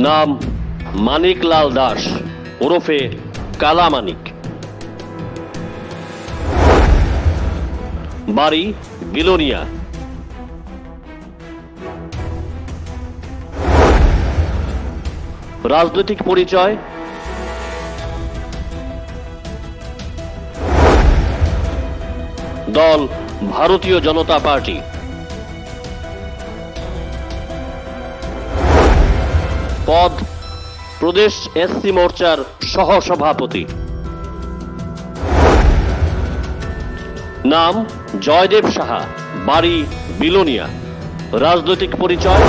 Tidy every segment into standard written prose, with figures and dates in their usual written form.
নাম মানিকলাল দাস ওরফে কালামানিক। বাড়ি বিলোনিয়া। রাজনৈতিক পরিচয় দল ভারতীয় জনতা পার্টি। পদ প্রদেশ এসসি মোর্চার সহসভাপতি। নাম জয়দেব সাহা, বাড়ি বিলোনিয়া। রাজনৈতিক পরিচয়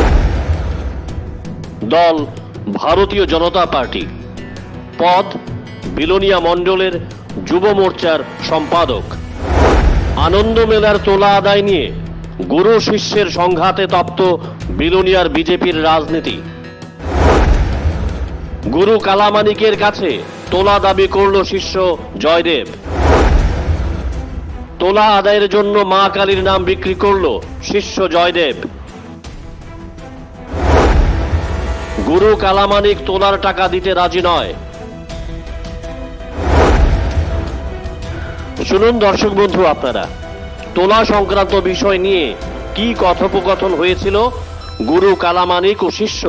দল ভারতীয় জনতা পার্টি। পদ বিলোনিয়া মণ্ডলের যুব মোর্চার সম্পাদক। আনন্দ মেলার তোলা আদায় নিয়ে গুরু শিষ্যের সংঘাতে তপ্ত বিলোনিয়ার বিজেপির রাজনীতি। গুরু কালামানিকের কাছে তোলা দাবি করল শিষ্য জয়দেব। তোলা আদায়ের জন্য মা কালীর নাম বিক্রি করল শিষ্য জয়দেব। গুরু কালামানিক তোলার টাকা দিতে রাজি নয়। শুনুন দর্শক বন্ধু, আপনারা তোলা সংক্রান্ত বিষয় নিয়ে কি কথোপকথন হয়েছিল গুরু কালামানিক ও শিষ্য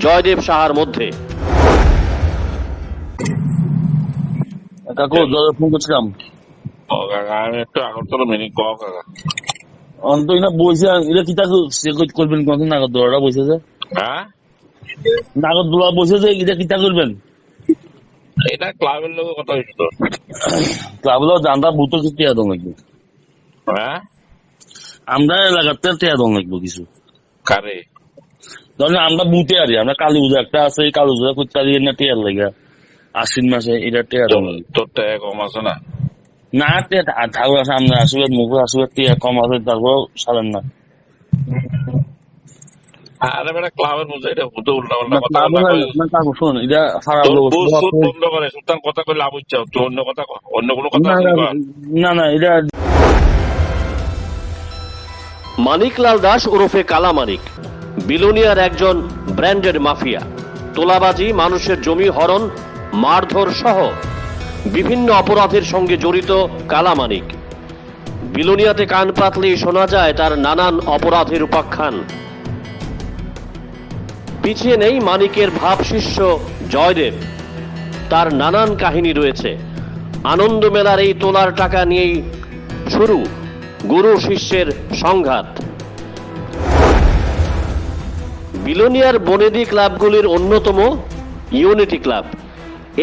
জয়দেব সাহার মধ্যে। কাকু ফোন করছিলাম। আমি একটু আগরতলা মিনি কাকা অন্ত না বসে এটা কি করবেন কত নাগরদোলাটা বসেছে? হ্যাঁ, নাগরদোলা বসেছে, এটা কি করবেন? এটা ক্লাবের লোকের কথা হয়েছে তো। ক্লাবের জানটা ভূত কিছু টেয়া দন লাগবে। হ্যাঁ, আমরা এলাকাতে টেয়া দন লাগবো কিছু। কারে ধরেন আমরা বুথে আরি, আমরা কালী পূজা একটা আছে, এই কালী পূজা করতে পারি না টেয়ার লাগে আশ্বিন মাসে, এটা টেয়া দন লাগবে। তোর টাকা কম আছে না? না ঠাকুর আছে, আমরা আসবে মুখে আসবে টেয়া কম আছে, তারপর সারেন না। আরে বেটা ক্লাবের বুঝে এটা ভূত উল্টা পাল্টা কথা কাকু শোন, এটা খারাপ বন্ধ করে সুলতান কথা কই লাভ হচ্ছে, তুই অন্য কথা কর, অন্য কোনো কথা না না এটা। মানিকলাল দাস ওরফে কালামানিক বিলোনিয়ার একজন ব্র্যান্ডেড মাফিয়া। তোলাবাজি, মানুষের জমি হরণ, মারধর সহ বিভিন্ন অপরাধের সঙ্গে জড়িত কালামানিক। বিলোনিয়াতে কান পাতলেই শোনা যায় তার নানান অপরাধের উপাখ্যান। পিছিয়ে নেই মানিকের ভাব শিষ্য জয়দেব, তার নানান কাহিনী রয়েছে। আনন্দ মেলার এই তোলার টাকা নিয়েই শুরু গুরু শিষ্যের সংঘাত। বিলোনিয়ার বনেদি ক্লাবগুলির অন্যতম ইউনিটি ক্লাব।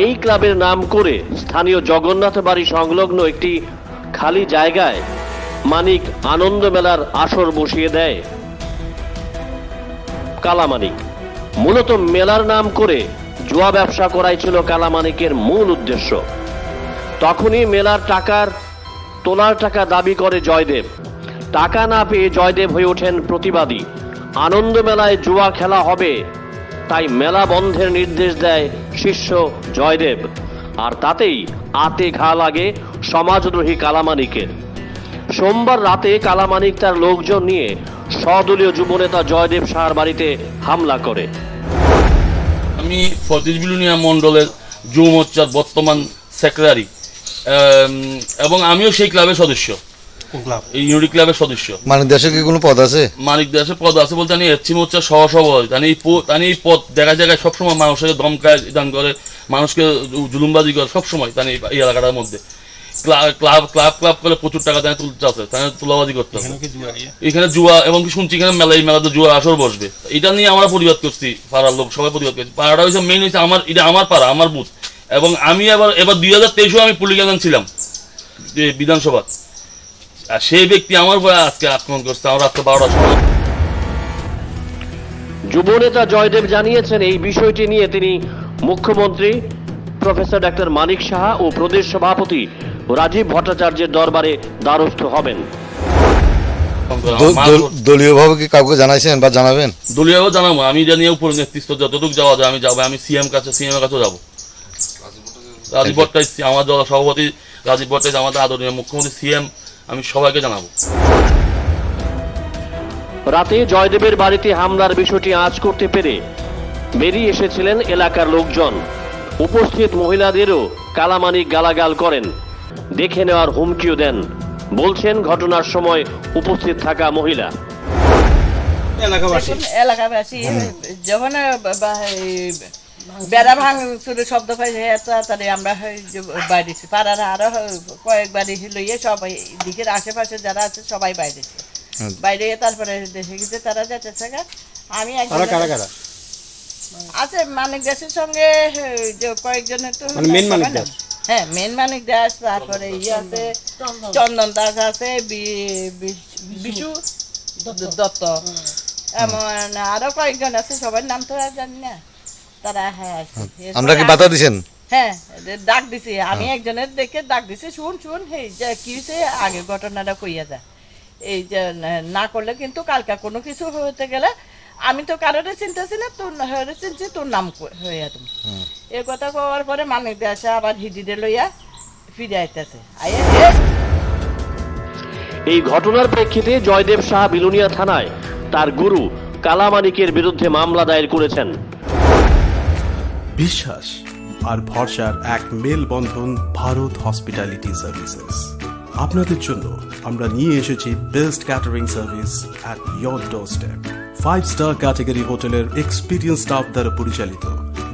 এই ক্লাবের নাম করে স্থানীয় জগন্নাথ বাড়ি সংলগ্ন একটি খালি জায়গায় মানিক আনন্দ মেলার আসর বসিয়ে দেয় কালামানিক। মূলত মেলার নাম করে জুয়া ব্যবসা করাই ছিল কালামানিকের মূল উদ্দেশ্য। তখনই মেলার তোলার টাকা দাবি করে জয়দেব। টাকা না পেয়ে জয়দেব হয়ে ওঠেন প্রতিবাদী। আনন্দ মেলায় জুয়া খেলা হবে, তাই মেলা বন্ধের নির্দেশ দেয় শিষ্য জয়দেব। আর তাতেই আতে ঘা লাগে সমাজদ্রোহী কালামানিকের। সোমবার রাতে কালামানিক তার লোকজন নিয়ে সদলীয় যুবনেতা জয়দেব সাহার বাড়িতে হামলা করে। আমি ফতিজ বিলোনিয়া মন্ডলের যুব মোর্চার বর্তমান সেক্রেটারি এবং আমিও সেই ক্লাবের সদস্য, এই ইউনিটি ক্লাবের সদস্য। মানিক দাসের কি কোনো পদ আছে? মানিক দাসের পদ আছে বলতে আমি এসসি মোর্চার সহসভাপতি। এই পদ জায়গায় জায়গায় সবসময় মানুষের দমকায় দান করে, মানুষকে জুলুমবাজি করে সবসময় তানি এই এলাকাটার মধ্যে। ক্লাব করে প্রচুর টাকা তাই তুলতে আছে, তাই তোলাবাজি করতে হবে। এখানে জুয়া এবং কি শুনছি এখানে মেলাতে জুয়া আসর বসবে। এটা নিয়ে আমরা প্রতিবাদ করছি, পাড়ার লোক সবাই প্রতিবাদ করছি। পাড়াটা হচ্ছে মেইন হচ্ছে আমার, এটা আমার পাড়া, আমার বুথ। এবং আমি এবার 2023 আমি পুলিশ ছিলাম যে বিধানসভা, আর সেই ব্যক্তি আমার আজকে আক্রমণ করছে আমার রাত্রে 12টার সময়। যুবনেতা জয়দেব জানিয়েছেন এই বিষয়টি নিয়ে তিনি মুখ্যমন্ত্রী প্রফেসর ডাক্তার মানিক সাহা ও প্রদেশ সভাপতি রাজীব ভট্টাচার্যের দরবারে দ্বারস্থ হবেন। দলীয়ভাবে কি কাউকে জানাইছেন বা জানাবেন? দলীয়ভাবে জানাবো, আমি জানি উপর নেতৃত্ব যতটুকু যাওয়া যায় আমি যাবো। আমি সিএম এর কাছে যাবো। রাজীব ভট্টাচার্য আমার দল সভাপতি, রাজীব ভট্টাচার্য আমাদের আদরণীয় মুখ্যমন্ত্রী, সিএম, আমি সবাইকে জানাবো। রাতে জয়দেবের বাড়িতে হামলার বিষয়টি আঁচ করতে পেরে বেরিয়ে এসেছিলেন এলাকার লোকজন। উপস্থিত মহিলাদেরও কালামানিক গালাগাল করেন, দেখে নেওয়ার হুমকিও দেন, বলছেন ঘটনার সময় উপস্থিত থাকা মহিলা। এলাকাবাসী যখন বেড়া ভাঙচুরের শব্দ পাই তাড়াতাড়ি আমরা বাইরেছি, পাড়ার আরো কয়েক বাড়ি লইয়ে সবাই দিকের আশেপাশে যারা আছে সবাই বাইরেছে। বাইরে তারপরে দেখে গেছে তারা যেতেছে। আমি আছে মানিক দাসের সঙ্গে কয়েকজনের তো হ্যাঁ মেন মানিক দাস, তারপরে ইয়ে আছে চন্দন দাস আছে, বিশু দত্ত, এমন আরো কয়েকজন আছে, সবার নাম তো আর জানি না। তারা হ্যাঁ আমরা কি বাধা দিছেন? হ্যাঁ ডাক দিছি, আমি একজনের দেখে ডাক দিছি, শুন এই যে কি হয়েছে আগে ঘটনাটা কইয়া যায়, এই যে না করলে কিন্তু কালকে কোনো কিছু হতে গেলে আমি তো কারোরে চিন্তাছি না, তোর চিনছি তোর নাম হইয়া তুমি। এই কথা কওয়ার পরে মানিক দাসে আবার হিডিরে লইয়া ফিরে আইতেছে। এই ঘটনার প্রেক্ষিতে জয়দেব সাহা বিলুনিয়া থানায় তার গুরু কালামানিকের বিরুদ্ধে মামলা দায়ের করেছেন। বিশ্বাস আর ভরসার এক মেলবন্ধন ভারত হসপিটালিটি সার্ভিসেস। আপনাদের জন্য আমরা নিয়ে এসেছি best catering service at your doorstep. 5-স্টার ক্যাটাগরি হোটেলের এক্সপিরিয়েন্স স্টাফ দ্বারা পরিচালিত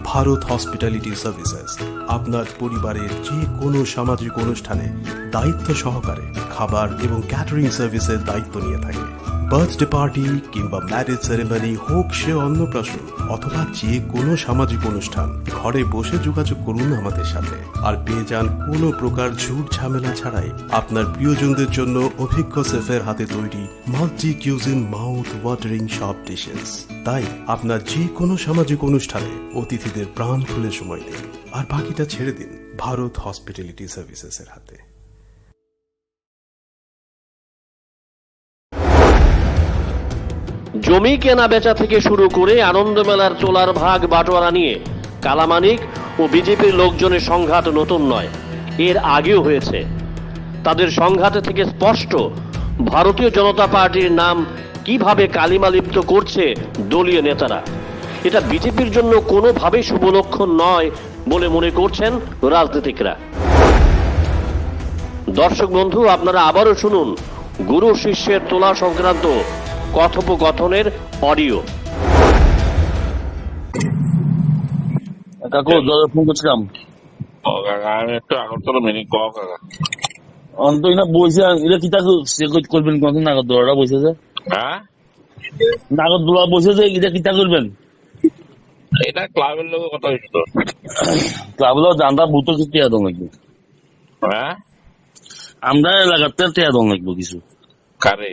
ভারত হসপিটালিটি সার্ভিসেস আপনার পরিবারের যে কোনো সামাজিক অনুষ্ঠানে দায়িত্ব সহকারে খাবার এবং ক্যাটারিং সার্ভিসের দায়িত্ব নিয়ে থাকে। বার্থডে পার্টি কিংবা ম্যারেজ সেরেমনি হোক সে অন্নপ্রাশন অথবা যে কোনো সামাজিক অনুষ্ঠান, ঘরে বসে যোগাযোগ করুন আমাদের সাথে আর পেয়ে যান কোনো প্রকার ঝুট ঝামেলা ছাড়াই আপনার প্রিয়জনদের জন্য অভিজ্ঞ শেফের হাতে তৈরি মাল্টি কিউজিন মাউথ ওয়াটারিং সব ডিশেস। তাই আপনার যে কোনো সামাজিক অনুষ্ঠানে অতিথিদের প্রাণ খুলে সময় দিন আর বাকিটা ছেড়ে দিন ভারত হসপিটালিটি সার্ভিসেসের হাতে। জমি কেনা বেচা থেকে শুরু করে আনন্দ মেলার তোলার ভাগ বাটোয়ারা নিয়ে কালামানিক ও বিজেপির লোকজনের সংঘাত নতুন নয়, এর আগেও হয়েছে। তাদের সংঘাতে থেকে স্পষ্ট ভারতীয় জনতা পার্টির নাম কিভাবে কালিমালিপ্ত করছে দলীয় নেতারা। এটা বিজেপির জন্য কোনোভাবেই শুভ লক্ষণ নয় বলে মনে করছেন রাজনীতিকরা। দর্শক বন্ধু, আপনারা আবারও শুনুন গুরু শিষ্যের তোলা সংক্রান্ত কথোপকথনের অডিও। কাকু দলে ফোন করছিলাম। ও কাকা, আমি একটু আগরতলা মিনিট কও কাকা। অন্ত না বলছে এটা কি তাকে করবেন কোন নাগরদোলাটা বসেছে? হ্যাঁ নাগরদোলা বসেছে, এটা কি তা করবেন? এটা ক্লাবের লোকের কথা হয়েছে তো। ক্লাবগুলো জানটা ভূত কিছু টিয়া দন লাগবে। হ্যাঁ আমরা এলাকাতে টিয়া দন লাগবো কিছু। কারে?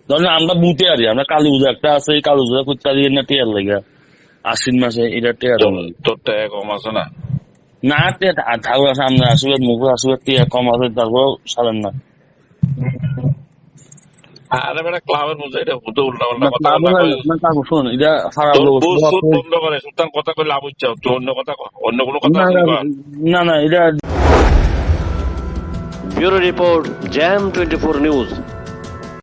ধরেন আমরা বুটে আরি, আমরা কালী পূজা একটা আছে, এই কালী পূজা করতে পারি না টিয়ার লাগে আশ্বিন মাসে, এটা টিয়া দন লাগবে। তোর টাকা কম আছে না? না টিয়া ঠাকুর আছে, আমরা আসবে মুখ আসবে টিয়া কম আছে, তারপর সারেন না। আরে বেটা ক্লাবের বুঝে এটা ভূত উল্টা পাল্টা কথা কাকু শোন, এটা খারাপ বন্ধ করে সুলতান কথা কই লাভ হচ্ছে, তুই অন্য কথা অন্য কোনো কথা না না এটা। Bureau report, jam 24 news.